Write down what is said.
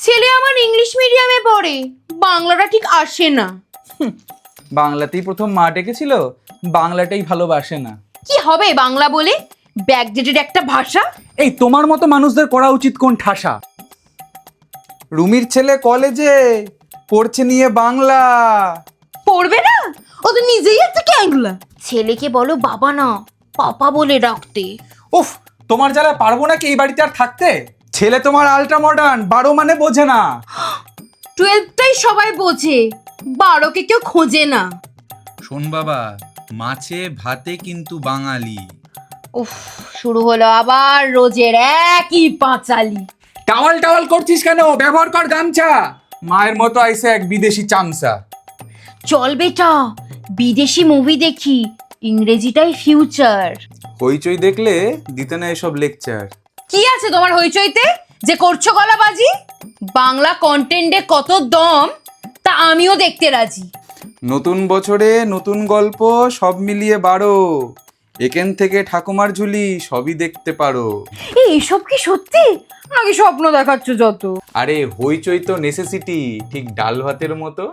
ছেলে আমার ইংলিশ মিডিয়ামে পড়ে, বাংলাটা ঠিক আসে না। বাংলাতেই প্রথম মা ডেকেছিল, বাংলাটাই ভালোবাসে না। কি হবে বাংলা বলে? ব্যাকডেটেড একটা ভাষা। এই তোমার মতো মানুষদের করা উচিত কোন ঠাসা। রুমির ছেলে কলেজে পড়ছে নিয়ে বাংলা। পড়বে না? ও তো নিজেই একটা ক্যাংলা। ছেলেকে বলো বাবা না পাপা বলে ডাকতে। উফ, তোমার যারা পারবো না কি এই বাড়িতে আর থাকতে। ছেলে তোমার আল্ট্রা মডার্ন, 12 মানে বোঝে না। 12টাই সবাই বোঝে, 12কে কেউ খোঁজে না। শোন বাবা, মাছে ভাতে কিন্তু বাঙালি। উফ, শুরু হলো আবার রোজের একই পাঁচালি। টাওয়াল টাওয়াল করছিস কেন? ব্যবহার কর গামছা। মায়ের মতো আইসে এক বিদেশি চামচা। চল বেটা, বিদেশি মুভি দেখি, ইংরেজিটাই ফিউচার। হইচই দেখলে দিতে না এসব লেকচার। কি আছে তোমার হইচইতে যে করছো গলাবাজি? বাংলা কন্টেন্টে কত দম তা আমিও দেখতে রাজি। নতুন বছরে নতুন গল্প, সব মিলিয়ে 12। এখান থেকে ঠাকুমার ঝুলি সবই দেখতে পারো। এইসব কি সত্যি নাকি স্বপ্ন দেখাচ্ছ যত? আরে হইচই তো নেসেসিটি, ঠিক ডাল ভাতের মতো।